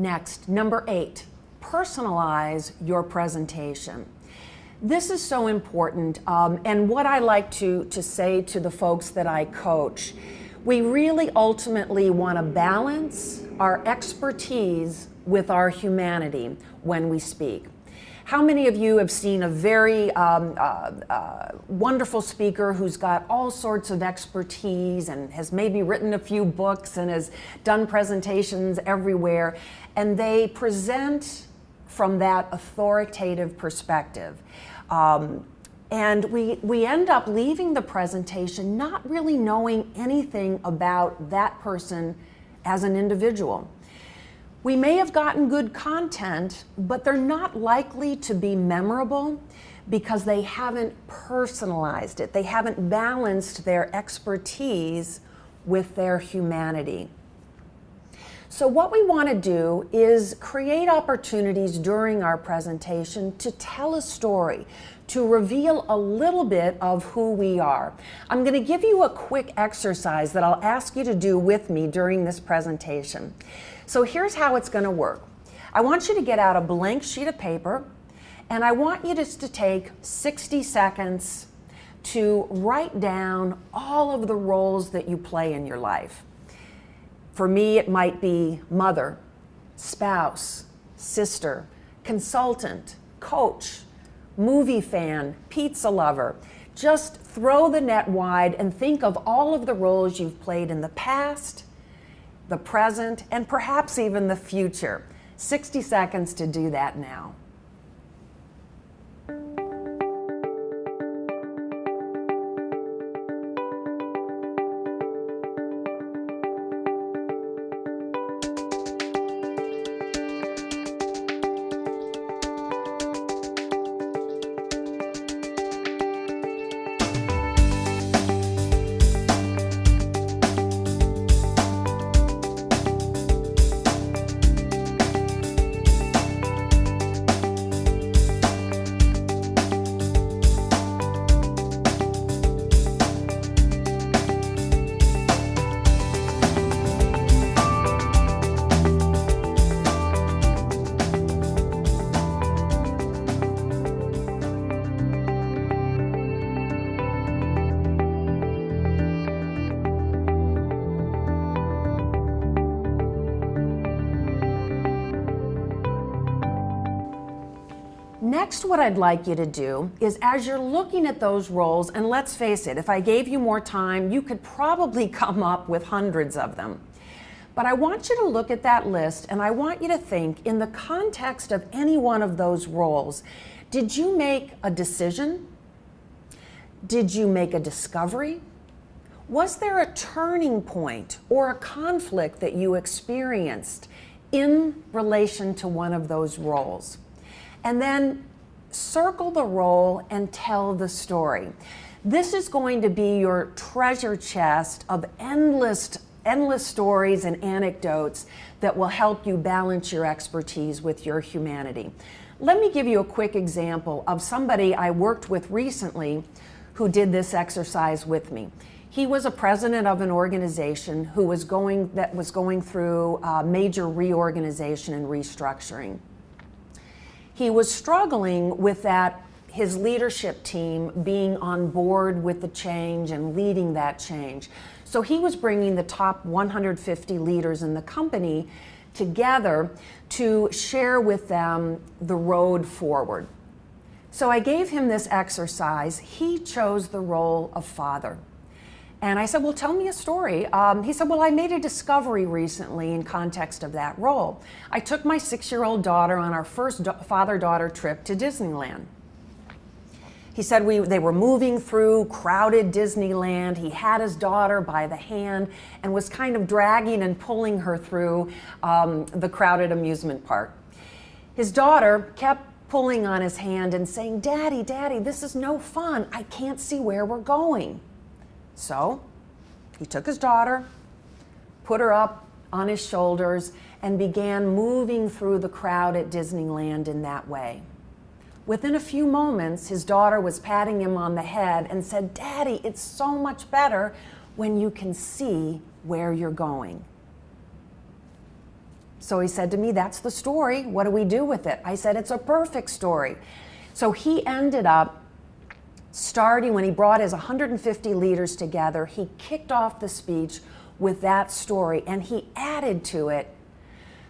Next, number 8, personalize your presentation. This is so important, and what I like to say to the folks that I coach, we really ultimately want to balance our expertise with our humanity when we speak. How many of you have seen a very wonderful speaker who's got all sorts of expertise and has maybe written a few books and has done presentations everywhere, and they present from that authoritative perspective? And we end up leaving the presentation not really knowing anything about that person as an individual. We may have gotten good content, but they're not likely to be memorable because they haven't personalized it. They haven't balanced their expertise with their humanity. So what we want to do is create opportunities during our presentation to tell a story, to reveal a little bit of who we are. I'm going to give you a quick exercise that I'll ask you to do with me during this presentation. So here's how it's going to work. I want you to get out a blank sheet of paper, and I want you just to take 60 seconds to write down all of the roles that you play in your life. For me, it might be mother, spouse, sister, consultant, coach, movie fan, pizza lover. Just throw the net wide and think of all of the roles you've played in the past, the present, and perhaps even the future. 60 seconds to do that now. Next, what I'd like you to do is, as you're looking at those roles, and let's face it, if I gave you more time, you could probably come up with hundreds of them. But I want you to look at that list, and I want you to think, in the context of any one of those roles, did you make a decision? Did you make a discovery? Was there a turning point or a conflict that you experienced in relation to one of those roles? And then circle the role and tell the story. This is going to be your treasure chest of endless stories and anecdotes that will help you balance your expertise with your humanity. Let me give you a quick example of somebody I worked with recently who did this exercise with me. He was a president of an organization who was going through major reorganization and restructuring. He was struggling with his leadership team being on board with the change and leading that change. So he was bringing the top 150 leaders in the company together to share with them the road forward. So I gave him this exercise. He chose the role of father. And I said, well, tell me a story. He said, well, I made a discovery recently in context of that role. I took my 6-year-old daughter on our first father-daughter trip to Disneyland. He said they were moving through crowded Disneyland. He had his daughter by the hand and was kind of dragging and pulling her through the crowded amusement park. His daughter kept pulling on his hand and saying, Daddy, Daddy, this is no fun. I can't see where we're going. So he took his daughter, put her up on his shoulders, and began moving through the crowd at Disneyland in that way. Within a few moments, his daughter was patting him on the head and said, Daddy, it's so much better when you can see where you're going. So he said to me, that's the story. What do we do with it? I said, it's a perfect story. So he ended up starting, when he brought his 150 leaders together, he kicked off the speech with that story and he added to it.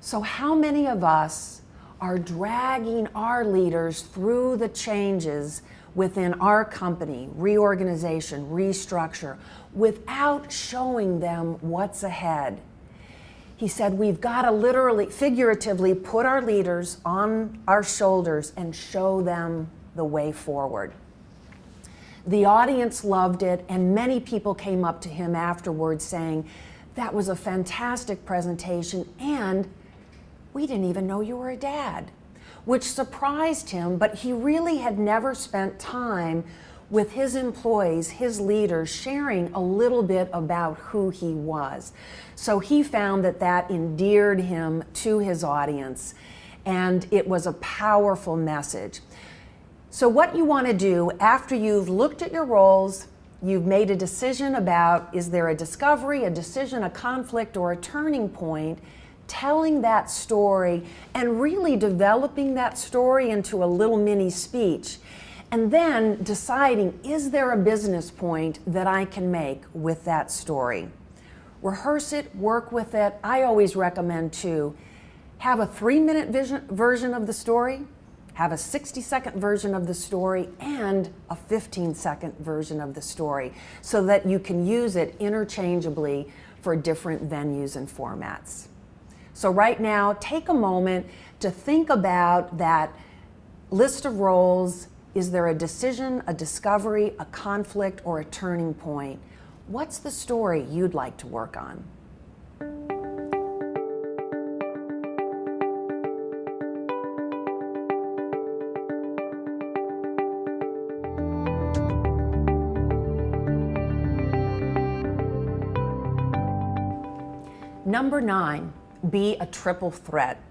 So how many of us are dragging our leaders through the changes within our company, reorganization, restructure, without showing them what's ahead? He said, we've got to literally, figuratively put our leaders on our shoulders and show them the way forward. The audience loved it, and many people came up to him afterwards saying, that was a fantastic presentation, and we didn't even know you were a dad, which surprised him, but he really had never spent time with his employees, his leaders, sharing a little bit about who he was. So he found that that endeared him to his audience, and it was a powerful message. So what you want to do after you've looked at your roles, you've made a decision about, is there a discovery, a decision, a conflict, or a turning point, telling that story and really developing that story into a little mini speech. And then deciding, is there a business point that I can make with that story? Rehearse it, work with it. I always recommend to have a 3-minute version of the story, have a 60-second version of the story, and a 15-second version of the story so that you can use it interchangeably for different venues and formats. So right now, take a moment to think about that list of roles. Is there a decision, a discovery, a conflict, or a turning point? What's the story you'd like to work on? Number 9, be a triple threat.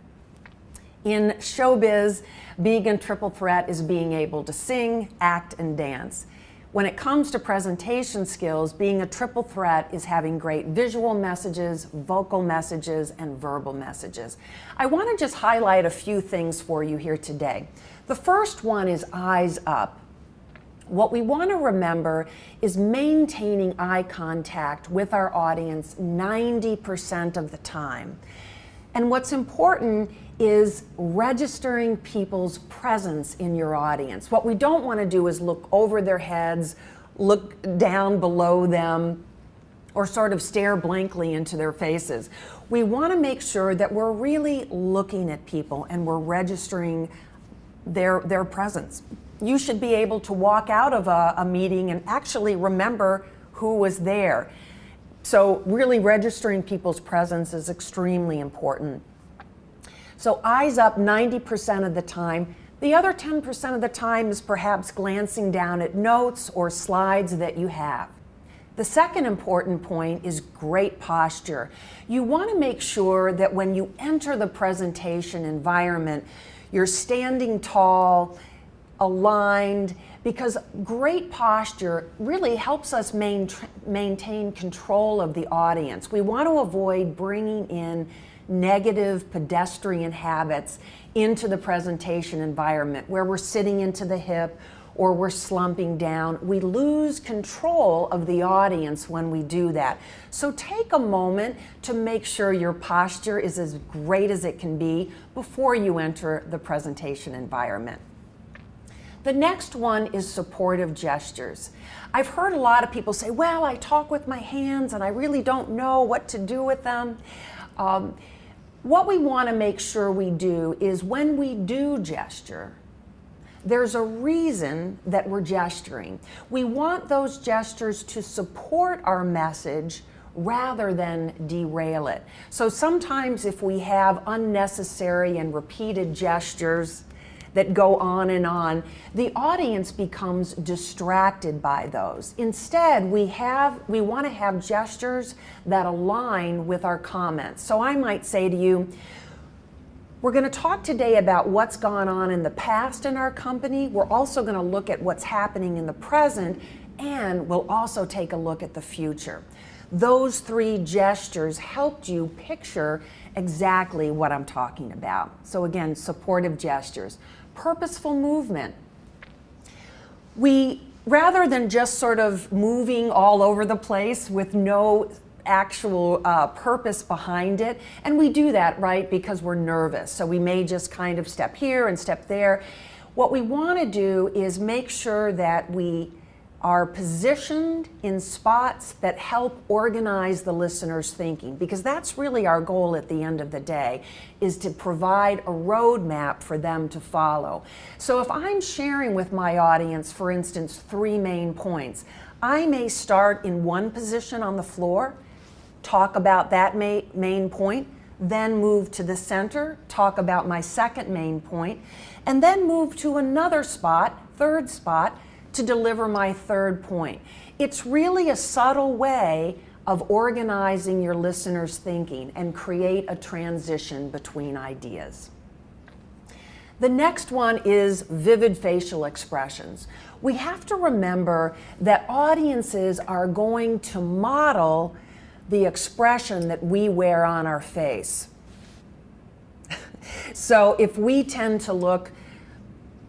In showbiz, being a triple threat is being able to sing, act, and dance. When it comes to presentation skills, being a triple threat is having great visual messages, vocal messages, and verbal messages. I want to just highlight a few things for you here today. The first one is eyes up. What we want to remember is maintaining eye contact with our audience 90% of the time. And what's important is registering people's presence in your audience. What we don't want to do is look over their heads, look down below them, or sort of stare blankly into their faces. We want to make sure that we're really looking at people and we're registering their presence. You should be able to walk out of a meeting and actually remember who was there. So really registering people's presence is extremely important. So eyes up 90% of the time. The other 10% of the time is perhaps glancing down at notes or slides that you have. The second important point is great posture. You want to make sure that when you enter the presentation environment, you're standing tall, aligned, because great posture really helps us maintain control of the audience. We want to avoid bringing in negative pedestrian habits into the presentation environment where we're sitting into the hip or we're slumping down. We lose control of the audience when we do that. So take a moment to make sure your posture is as great as it can be before you enter the presentation environment. The next one is supportive gestures. I've heard a lot of people say, well, I talk with my hands and I really don't know what to do with them. What we want to make sure we do is when we do gesture, there's a reason that we're gesturing. We want those gestures to support our message rather than derail it. So sometimes if we have unnecessary and repeated gestures that go on, the audience becomes distracted by those. Instead, we want to have gestures that align with our comments. So I might say to you, we're going to talk today about what's gone on in the past in our company. We're also going to look at what's happening in the present, and we'll also take a look at the future. those 3 gestures helped you picture exactly what I'm talking about. So again, supportive gestures. Purposeful movement. Rather than just sort of moving all over the place with no actual purpose behind it, and we do that, right, because we're nervous. So we may just kind of step here and step there. What we want to do is make sure that we are positioned in spots that help organize the listener's thinking, because that's really our goal at the end of the day, is to provide a roadmap for them to follow. So if I'm sharing with my audience, for instance, 3 main points, I may start in one position on the floor, talk about that main point, then move to the center, talk about my second main point, and then move to another spot, third spot, to deliver my third point. It's really a subtle way of organizing your listener's thinking and create a transition between ideas. The next one is vivid facial expressions. We have to remember that audiences are going to model the expression that we wear on our face. So if we tend to look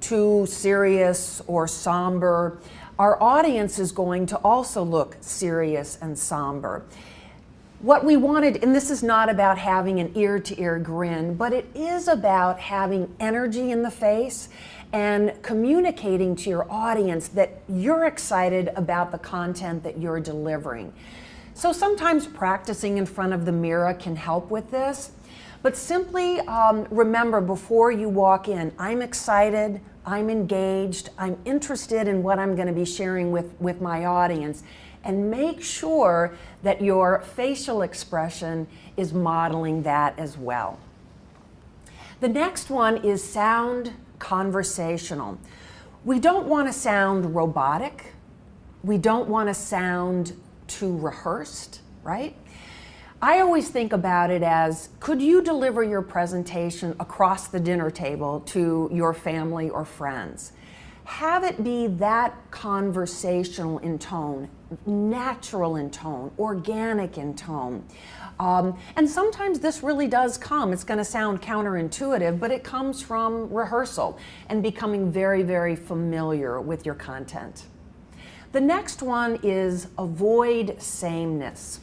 too serious or somber, our audience is going to also look serious and somber. What we wanted, and this is not about having an ear-to-ear grin, but it is about having energy in the face and communicating to your audience that you're excited about the content that you're delivering. So sometimes practicing in front of the mirror can help with this, but simply remember before you walk in, I'm excited, I'm engaged, I'm interested in what I'm going to be sharing with my audience, and make sure that your facial expression is modeling that as well. The next one is sound conversational. We don't want to sound robotic. We don't want to sound too rehearsed, right? I always think about it as, could you deliver your presentation across the dinner table to your family or friends? Have it be that conversational in tone, natural in tone, organic in tone. And sometimes this really does come, it's going to sound counterintuitive, but it comes from rehearsal and becoming very, very familiar with your content. The next one is avoid sameness.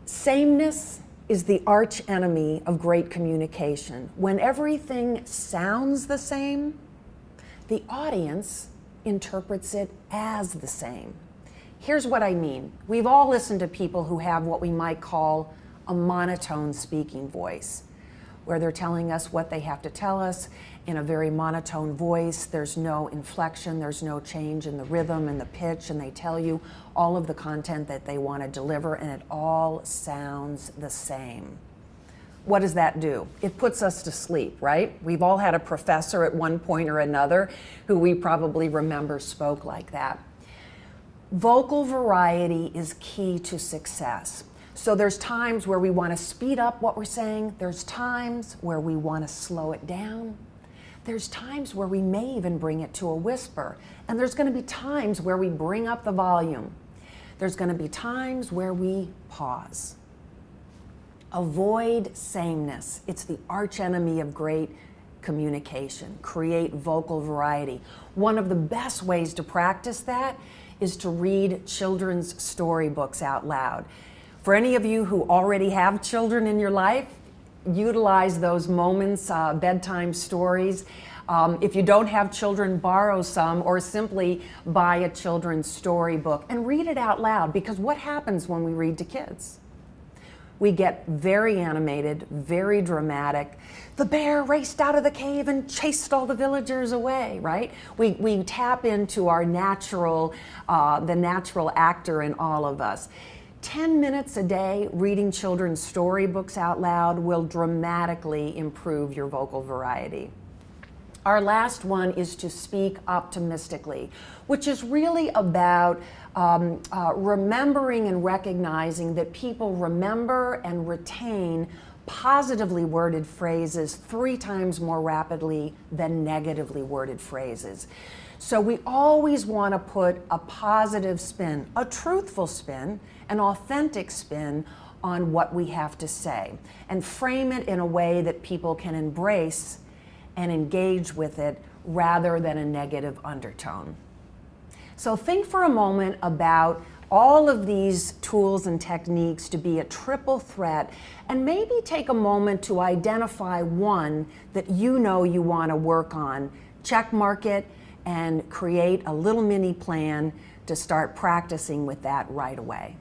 Sameness is the arch enemy of great communication. When everything sounds the same, the audience interprets it as the same. Here's what I mean. We've all listened to people who have what we might call a monotone speaking voice, where they're telling us what they have to tell us in a very monotone voice. There's no inflection, there's no change in the rhythm and the pitch, and they tell you all of the content that they want to deliver, and it all sounds the same. What does that do? It puts us to sleep, right? We've all had a professor at one point or another who we probably remember spoke like that. Vocal variety is key to success. So there's times where we want to speed up what we're saying. There's times where we want to slow it down. There's times where we may even bring it to a whisper. And there's going to be times where we bring up the volume. There's going to be times where we pause. Avoid sameness. It's the archenemy of great communication. Create vocal variety. One of the best ways to practice that is to read children's storybooks out loud. For any of you who already have children in your life, utilize those moments, bedtime stories. If you don't have children, borrow some or simply buy a children's storybook and read it out loud, because what happens when we read to kids? We get very animated, very dramatic. The bear raced out of the cave and chased all the villagers away, right? We tap into our natural, the natural actor in all of us. 10 minutes a day reading children's storybooks out loud will dramatically improve your vocal variety. Our last one is to speak optimistically, which is really about remembering and recognizing that people remember and retain positively worded phrases 3 times more rapidly than negatively worded phrases. So we always want to put a positive spin, a truthful spin, an authentic spin on what we have to say, and frame it in a way that people can embrace and engage with it rather than a negative undertone. So think for a moment about all of these tools and techniques to be a triple threat, and maybe take a moment to identify one that you know you want to work on, check mark it, and create a little mini plan to start practicing with that right away.